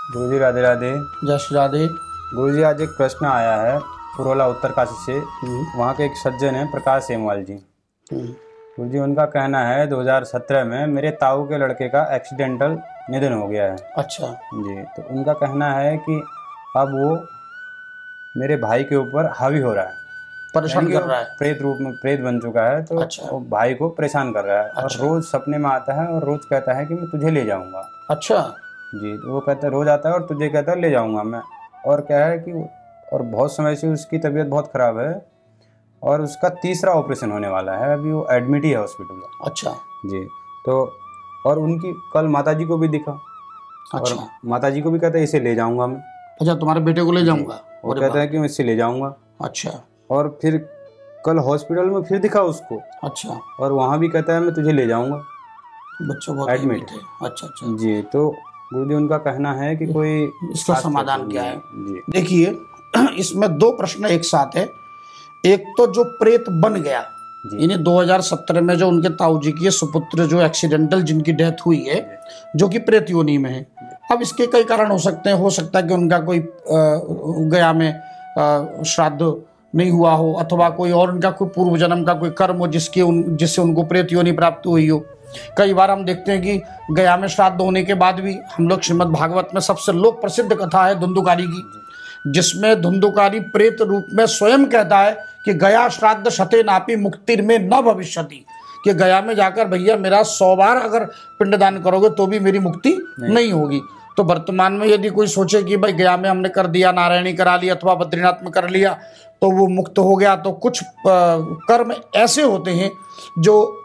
गुरुजी राधे राधे। जय श्री राधे। गुरुजी आज एक प्रश्न आया है पुरोला उत्तरकाशी से। वहाँ के एक सज्जन हैं प्रकाश सेमवाल जी। गुरुजी उनका कहना है 2017 में मेरे ताऊ के लड़के का एक्सीडेंटल निधन हो गया है। अच्छा जी, तो उनका कहना है कि अब वो मेरे भाई के ऊपर हावी हो रहा है, परेशान कर रहा है, प्रेत रूप में प्रेत बन चुका है। तो अच्छा। वो भाई को परेशान कर रहा है। अच्छा। और रोज सपने में आता है और रोज कहता है कि मैं तुझे ले जाऊंगा। अच्छा जी, तो वो कहता है रोज आता है और तुझे कहता है ले जाऊंगा मैं। और क्या है कि और बहुत समय से उसकी तबीयत बहुत ख़राब है और उसका तीसरा ऑपरेशन होने वाला है। अभी वो एडमिट ही है हॉस्पिटल में। अच्छा जी, तो और उनकी कल माताजी को भी दिखा। अच्छा। और माताजी को भी कहता है इसे ले जाऊंगा मैं। अच्छा, तुम्हारे बेटे को ले जाऊंगा। वो कहता है कि मैं इसे ले जाऊंगा। अच्छा। और फिर कल हॉस्पिटल में फिर दिखा उसको। अच्छा। और वहाँ भी कहता है मैं तुझे ले जाऊंगा। बच्चों को एडमिट है। अच्छा अच्छा जी, तो गुरुजी उनका कहना है कि कोई इसका समाधान क्या है? जी, देखिए, इसमें दो प्रश्न एक साथ है। एक तो जो प्रेत बन गया, यानी 2017 में जो उनके ताऊ जी की सुपुत्र जो एक्सीडेंटल जिनकी डेथ हुई है, जो कि प्रेत योनि में है। अब इसके कई कारण हो सकते हैं। हो सकता है कि उनका कोई गया में श्राद्ध नहीं हुआ हो, अथवा कोई और उनका कोई पूर्व जन्म का कोई कर्म हो जिससे उनको प्रेत योनि प्राप्त हुई हो। कई बार हम देखते हैं कि गया में श्राद्ध होने के बाद भी हम लोग श्रीमद् भागवत में सबसे लोक प्रसिद्ध कथा है धुंधुकारी की, जिसमें धुंधुकारी प्रेत रूप में स्वयं कहता है कि गया श्राद्ध शते नापी मुक्तिर में न भविष्यति, कि गया में जाकर भैया मेरा 100 बार अगर पिंडदान करोगे तो भी मेरी मुक्ति नहीं होगी। तो वर्तमान में यदि कोई सोचे कि भाई गया में हमने कर दिया, नारायणी करा लिया अथवा बद्रीनाथ में कर लिया तो वो मुक्त हो गया, तो कुछ कर्म ऐसे होते हैं जो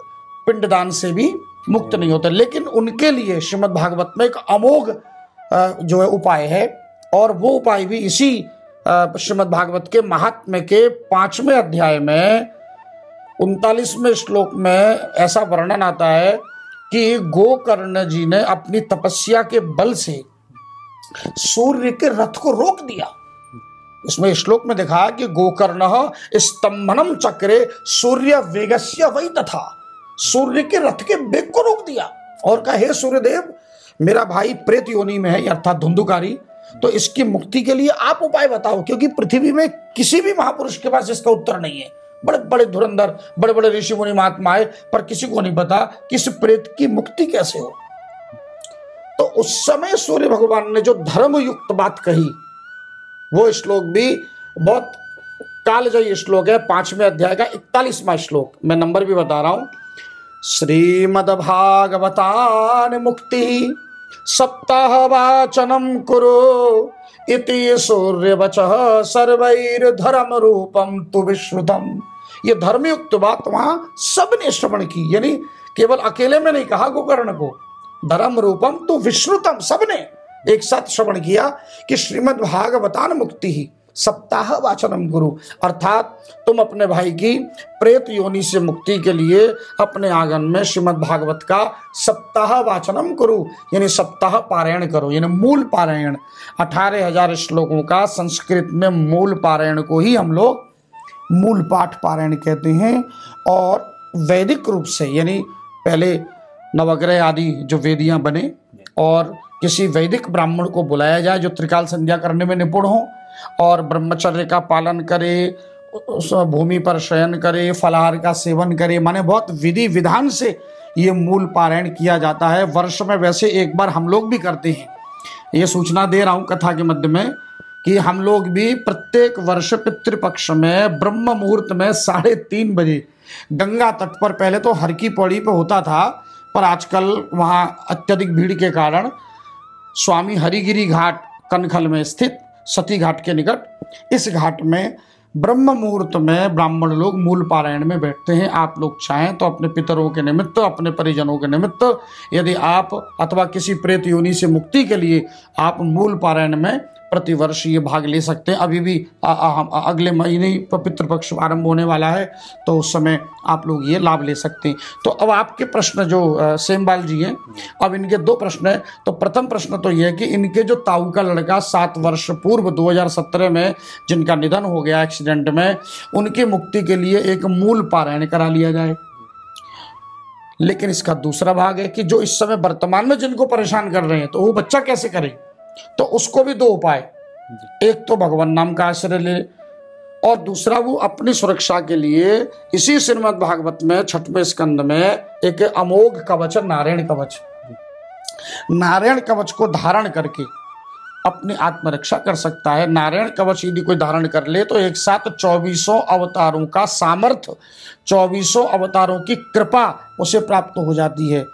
पिंडदान से भी मुक्त नहीं होते। लेकिन उनके लिए श्रीमद् भागवत में एक अमोघ जो है उपाय है, और वो उपाय भी इसी श्रीमद् भागवत के महात्म्य के 5वें अध्याय में 39वें श्लोक में ऐसा वर्णन आता है कि गोकर्ण जी ने अपनी तपस्या के बल से सूर्य के रथ को रोक दिया। इसमें श्लोक में देखा कि गोकर्ण स्तंभनम चक्रे सूर्य वेगस्य वै तथा, सूर्य के रथ के वेग को रोक दिया और कहा हे सूर्यदेव, मेरा भाई प्रेत योनि में है अर्थात धुंधुकारी, तो इसकी मुक्ति के लिए आप उपाय बताओ, क्योंकि पृथ्वी में किसी भी महापुरुष के पास इसका उत्तर नहीं है। बड़े बड़े धुरंधर बड़े बड़े ऋषि मुनि महात्मा आए, पर किसी को नहीं पता कि इस प्रेत की मुक्ति कैसे हो। तो उस समय सूर्य भगवान ने जो धर्म युक्त बात कही, वो श्लोक भी बहुत कालजयी श्लोक है। 5वें अध्याय का 41वां श्लोक, मैं नंबर भी बता रहा हूं। श्रीमद्भागवतान मुक्ति सप्ताह वाचनम कुरु इति सूर्यवचः सर्वैर्धर्म रूपम तु विश्रुतम। ये धर्मयुक्त बात वहां सबने श्रवण की, यानी केवल अकेले में नहीं कहा गोकर्ण को, धर्म रूपम तु विश्रुतम, सबने एक साथ श्रवण किया कि श्रीमद् भागवतान मुक्ति ही सप्ताह वाचनम गुरु, अर्थात तुम अपने भाई की प्रेत योनि से मुक्ति के लिए अपने आंगन में श्रीमद् भागवत का सप्ताह वाचनम करो, यानी सप्ताह पारायण करो, यानी मूल पारायण। 18,000 श्लोकों का संस्कृत में मूल पारायण को ही हम लोग मूल पाठ पारायण कहते हैं। और वैदिक रूप से, यानी पहले नवग्रह आदि जो वेदियां बने और किसी वैदिक ब्राह्मण को बुलाया जाए जो त्रिकाल संध्या करने में निपुण हो और ब्रह्मचर्य का पालन करे, भूमि पर शयन करे, फलाहार का सेवन करे, माने बहुत विधि विधान से ये मूल पारायण किया जाता है। वर्ष में वैसे एक बार हम लोग भी करते हैं। ये सूचना दे रहा हूँ कथा के मध्य में कि हम लोग भी प्रत्येक वर्ष पितृपक्ष में ब्रह्म मुहूर्त में 3:30 बजे गंगा तट पर, पहले तो हर की पौड़ी पर होता था, पर आजकल वहाँ अत्यधिक भीड़ के कारण स्वामी हरिगिरी घाट कनखल में स्थित सती घाट के निकट, इस घाट में ब्रह्म मुहूर्त में ब्राह्मण लोग मूल पारायण में बैठते हैं। आप लोग चाहें तो अपने पितरों के निमित्त, अपने परिजनों के निमित्त, यदि आप अथवा किसी प्रेत योनि से मुक्ति के लिए आप मूल पारायण में प्रतिवर्ष ये भाग ले सकते हैं। अभी भी अगले महीने ही पितृपक्ष आरंभ होने वाला है, तो उस समय आप लोग ये लाभ ले सकते हैं। तो अब आपके प्रश्न जो सेमवाल जी हैं, अब इनके 2 प्रश्न हैं। तो प्रथम प्रश्न तो ये है कि इनके जो ताऊ का लड़का 7 वर्ष पूर्व 2017 में जिनका निधन हो गया एक्सीडेंट में, उनकी मुक्ति के लिए एक मूल पारायण करा लिया जाए। लेकिन इसका दूसरा भाग है कि जो इस समय वर्तमान में जिनको परेशान कर रहे हैं, तो वो बच्चा कैसे करे, तो उसको भी दो उपाय, एक तो भगवान नाम का आश्रय ले, और दूसरा वो अपनी सुरक्षा के लिए इसी श्रीमद् भागवत में 6वें स्कंद में एक अमोघ कवच, नारायण कवच, नारायण कवच को धारण करके अपनी आत्मरक्षा कर सकता है। नारायण कवच यदि कोई धारण कर ले तो एक साथ 24 अवतारों का सामर्थ्य, 24 अवतारों की कृपा उसे प्राप्त हो जाती है।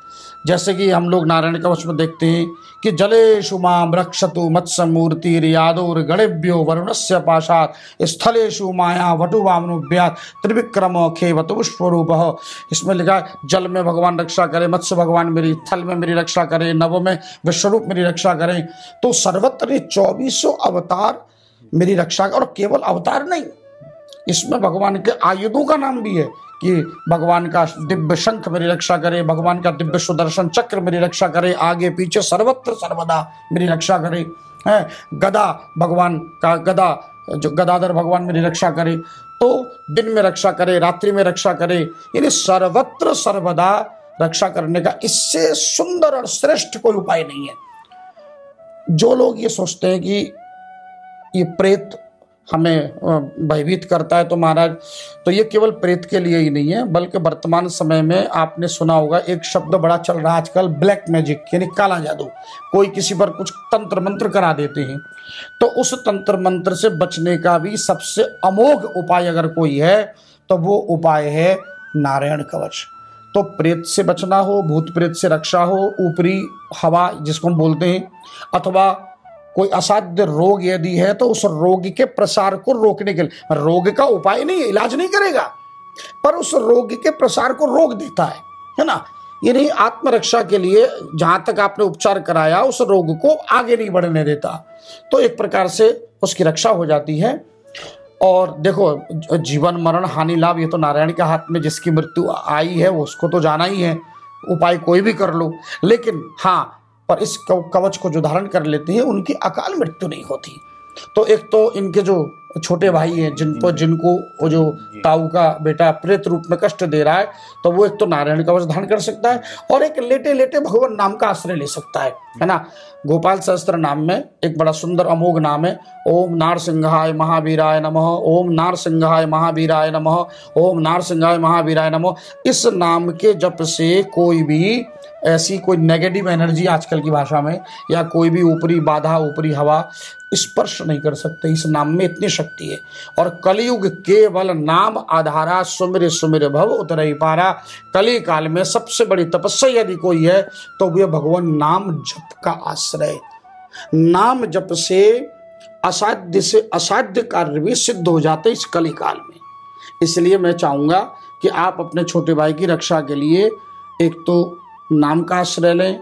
जैसे कि हम लोग नारायण कवच में देखते हैं कि जलेषु मां रक्षतु मत्स्य मूर्ति यादोर गणेभ्यो वरुणस्य पाशात स्थलेषु माया वटुवामनुभ्यात त्रिविक्रम खेवतु पुष्परूपः। इसमें लिखा है जल में भगवान रक्षा करे, मत्स्य भगवान मेरी, थल में मेरी रक्षा करे, नभ में विश्वरूप मेरी रक्षा करें। तो सर्वत्र 24 अवतार मेरी रक्षा, और केवल अवतार नहीं, इसमें भगवान के आयुधों का नाम भी है कि भगवान का दिव्य शंख मेरी रक्षा करे, भगवान का दिव्य सुदर्शन चक्र मेरी रक्षा करे, आगे पीछे सर्वत्र सर्वदा मेरी रक्षा करे, है गदा भगवान का, गदा जो गदाधर भगवान मेरी रक्षा करे, तो दिन में रक्षा करे, रात्रि में रक्षा करे, यानी सर्वत्र सर्वदा रक्षा करने का इससे सुंदर और श्रेष्ठ कोई उपाय नहीं है। जो लोग ये सोचते हैं कि ये प्रेत हमें भयभीत करता है तो महाराज, तो ये केवल प्रेत के लिए ही नहीं है, बल्कि वर्तमान समय में आपने सुना होगा एक शब्द बड़ा चल रहा है आजकल, ब्लैक मैजिक, यानी काला जादू। कोई किसी पर कुछ तंत्र मंत्र करा देते हैं, तो उस तंत्र मंत्र से बचने का भी सबसे अमोघ उपाय अगर कोई है तो वो उपाय है नारायण कवच। तो प्रेत से बचना हो, भूत प्रेत से रक्षा हो, ऊपरी हवा जिसको हम बोलते हैं, अथवा कोई असाध्य रोग यदि है तो उस रोग के प्रसार को रोकने के लिए, रोग का उपाय नहीं, इलाज नहीं करेगा, पर उस रोग के प्रसार को रोक देता है ना। यानी आत्मरक्षा के लिए जहां तक आपने उपचार कराया उस रोग को आगे नहीं बढ़ने देता, तो एक प्रकार से उसकी रक्षा हो जाती है। और देखो जीवन मरण हानि लाभ ये तो नारायण के हाथ में, जिसकी मृत्यु आई है उसको तो जाना ही है, उपाय कोई भी कर लो, लेकिन हाँ पर इस कवच को जो धारण कर लेते हैं उनकी अकाल मृत्यु नहीं होती। तो एक तो इनके जो छोटे भाई हैं जिनको वो जो ताऊ का बेटा प्रेत रूप में कष्ट दे रहा है, तो वो एक तो नारायण कवच धारण कर सकता है, और एक लेटे लेटे भगवान नाम का आश्रय ले सकता है ना। गोपाल सहस्त्र नाम में एक बड़ा सुंदर अमोघ नाम है, ओम नारसिंहाय महावीराय नमः, ओम नारसिंहाय महावीराय नमः, ओम नारसिंहाय महावीराय नमः। इस नाम के जप से कोई भी ऐसी कोई नेगेटिव एनर्जी आजकल की भाषा में, या कोई भी ऊपरी बाधा, ऊपरी हवा स्पर्श नहीं कर सकते। इस नाम में इतनी शक्ति है। और कलयुग केवल नाम आधारा, सुमिर सुमिर भव उतरई पारा। कली काल में सबसे बड़ी तपस्या यदि कोई है तो वह भगवान नाम जप का आश्रय। नाम जप से असाध्य कार्य भी सिद्ध हो जाते इस कली काल में। इसलिए मैं चाहूंगा कि आप अपने छोटे भाई की रक्षा के लिए एक तो नाम का आश्रय लें,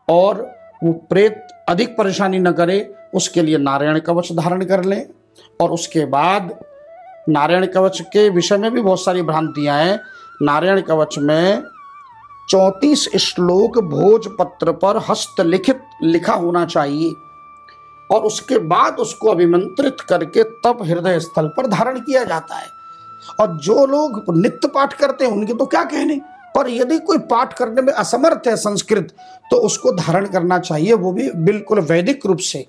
और वो प्रेत अधिक परेशानी न करे उसके लिए नारायण कवच धारण कर लें। और उसके बाद नारायण कवच के विषय में भी बहुत सारी भ्रांतियां हैं। नारायण कवच में 34 श्लोक भोजपत्र पर हस्तलिखित लिखा होना चाहिए, और उसके बाद उसको अभिमंत्रित करके तब हृदय स्थल पर धारण किया जाता है। और जो लोग नित्य पाठ करते हैं उनके तो क्या कहने, पर यदि कोई पाठ करने में असमर्थ है संस्कृत, तो उसको धारण करना चाहिए, वो भी बिल्कुल वैदिक रूप से।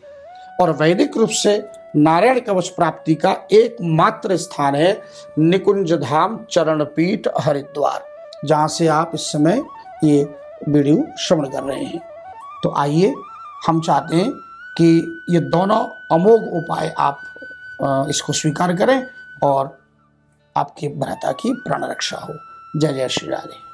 और वैदिक रूप से नारायण कवच प्राप्ति का एकमात्र स्थान है निकुंज धाम चरणपीठ हरिद्वार, जहां से आप इस समय ये वीडियो श्रवण कर रहे हैं। तो आइए, हम चाहते हैं कि ये दोनों अमोघ उपाय आप इसको स्वीकार करें और आपकी भ्राता की प्राण रक्षा हो। जय जय श्री राधे।